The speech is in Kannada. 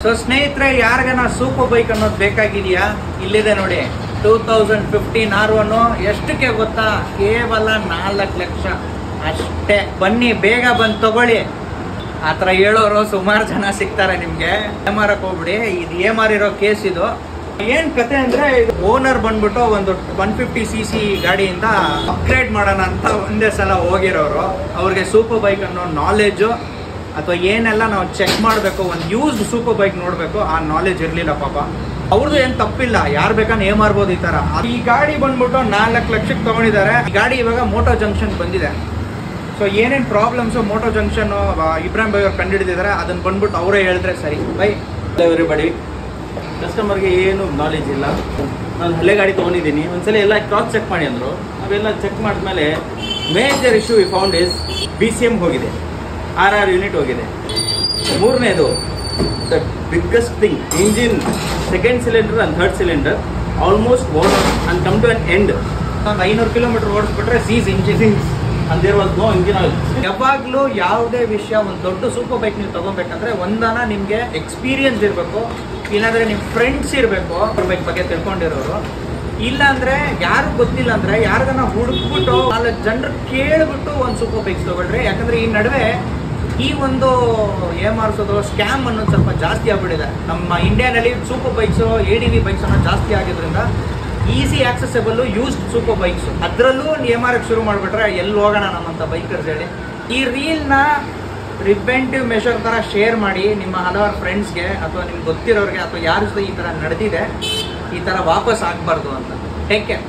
ಸೊ ಸ್ನೇಹಿತರೆ, ಯಾರಿಗಾನ ಸೂಪರ್ ಬೈಕ್ ಅನ್ನೋದು ಬೇಕಾಗಿದೆಯಾ? ಇಲ್ಲಿದೆ ನೋಡಿ, 2015 R1 ಎಷ್ಟಕ್ಕೆ ಗೊತ್ತಾ? ಕೇವಲ 4 ಲಕ್ಷ ಅಷ್ಟೇ. ಬನ್ನಿ, ಬೇಗ ಬಂದು ತಗೊಳ್ಳಿ. ಆತರ ಹೇಳೋರು ಸುಮಾರು ಜನ ಸಿಗ್ತಾರೆ ನಿಮ್ಗೆ. ಏಮಾರಕ್ ಹೋಗ್ಬಿಡಿ, ಇದು ಏಮಾರಿರೋ ಕೇಸ್ ಇದು. ಏನ್ ಕತೆ ಅಂದ್ರೆ, ಇದು ಓನರ್ ಬಂದ್ಬಿಟ್ಟು ಒಂದು 150cc ಗಾಡಿಯಿಂದ ಅಪ್ಗ್ರೇಡ್ ಮಾಡೋಣ ಅಂತ ಒಂದೇ ಸಲ ಹೋಗಿರೋರು. ಅವ್ರಿಗೆ ಸೂಪರ್ ಬೈಕ್ ಅನ್ನೋ ನಾಲೆಜ್ ಅಥವಾ ಏನೆಲ್ಲ ನಾವು ಚೆಕ್ ಮಾಡಬೇಕು, ಒಂದು ಯೂಸ್ಡ್ ಸೂಪರ್ ಬೈಕ್ ನೋಡ್ಬೇಕು, ಆ ನಾಲೆಜ್ ಇರ್ಲಿಲ್ಲ ಪಾಪ. ಅವ್ರದ್ದು ಏನ್ ತಪ್ಪಿಲ್ಲ, ಯಾರು ಬೇಕಾದ್ರೆ ಏಮಾರ್ಬೋದು ಈ ತರ. ಈ ಗಾಡಿ ಬಂದ್ಬಿಟ್ಟು 4 ಲಕ್ಷಕ್ಕೆ ತಗೊಂಡಿದ್ದಾರೆ. ಈ ಗಾಡಿ ಇವಾಗ ಮೋಟೋ ಜಂಕ್ಷನ್ ಬಂದಿದೆ. ಸೊ ಏನೇನ್ problems moto junction Ibrahim by ಅವ್ರು ಕಂಡುಹಿಡಿದಿದ್ದಾರೆ, ಅದನ್ನ ಬಂದ್ಬಿಟ್ಟು ಅವರೇ ಹೇಳಿದ್ರೆ ಸರಿ. ಬೈ ಎವ್ರಿಬಡಿ, ಕಸ್ಟಮರ್ಗೆ ಏನು ನಾಲೆಜ್ ಇಲ್ಲ. ನಾನು ಹಳೆ ಗಾಡಿ ತೊಗೊಂಡಿದ್ದೀನಿ, ಒಂದ್ಸಲ ಎಲ್ಲ ಕ್ರಾಸ್ ಚೆಕ್ ಮಾಡಿ ಅಂದರು. ಅವೆಲ್ಲ ಚೆಕ್ ಮಾಡಿದ್ಮೇಲೆ major issue we found is BCM ಹೋಗಿದೆ, RR ಯೂನಿಟ್ ಹೋಗಿದೆ. ಮೂರನೇದು the biggest thing, engine second cylinder and third cylinder almost bored and come to an end. 500 kilometre ಓಡಿಸ್ಬಿಟ್ರೆ seize engine and there was no engine oil. ಯಾವಾಗ್ಲೂ ಯಾವುದೇ ವಿಷಯ, ಒಂದು ದೊಡ್ಡ ಸೂಪರ್ ಬೈಕ್ ನೀವು ತಗೋಬೇಕಂದ್ರೆ ಒಂದನ ನಿಮ್ಗೆ ಎಕ್ಸ್ಪೀರಿಯನ್ಸ್ ಇರಬೇಕು, ಇಲ್ಲಾಂದ್ರೆ ನಿಮ್ ಫ್ರೆಂಡ್ಸ್ ಇರಬೇಕು ಸೂಪರ್ ಬೈಕ್ ಬಗ್ಗೆ ತಿಳ್ಕೊಂಡಿರೋರು. ಇಲ್ಲ ಅಂದ್ರೆ ಯಾರು ಗೊತ್ತಿಲ್ಲ ಅಂದ್ರೆ ಯಾರಿಗಾನ ಹುಡುಕ್ಬಿಟ್ಟು 4 ಜನರು ಕೇಳ್ಬಿಟ್ಟು ಒಂದು ಸೂಪರ್ ಬೈಕ್ಸ್ ತಗೊಳ್ರಿ. ಯಾಕಂದ್ರೆ ಈ ನಡುವೆ ಈ ಒಂದು ಏಮಾರಿಸೋದು ಸ್ಕ್ಯಾಮ್ ಅನ್ನೋದು ಸ್ವಲ್ಪ ಜಾಸ್ತಿ ಆಗ್ಬಿಟ್ಟಿದೆ ನಮ್ಮ ಇಂಡಿಯಾನಲ್ಲಿ. ಸೂಪರ್ ಬೈಕ್ಸ್, ADV ಬೈಕ್ಸ್ ಅನ್ನೋ ಜಾಸ್ತಿ ಆಗಿದ್ರಿಂದ easy accessible used super bikes, ಅದರಲ್ಲೂ ಏಮಾರಕ್ಕೆ ಶುರು ಮಾಡಿಬಿಟ್ರೆ ಎಲ್ಲಿ ಹೋಗೋಣ ನಮ್ಮಂತ ಬೈಕರ್ಸ್ ಹೇಳಿ. ಈ ರೀಲ್ನ ಪ್ರಿವೆಂಟಿವ್ ಮೆಷರ್ ತರ ಶೇರ್ ಮಾಡಿ ನಿಮ್ಮ ಹಲವಾರು ಫ್ರೆಂಡ್ಸ್ಗೆ ಅಥವಾ ನಿಮ್ಗೆ ಗೊತ್ತಿರೋರಿಗೆ ಅಥವಾ ಯಾರು ಈ ತರ ನಡೆದಿದೆ, ಈ ತರ ವಾಪಸ್ ಆಗ್ಬಾರ್ದು ಅಂತ. Take care.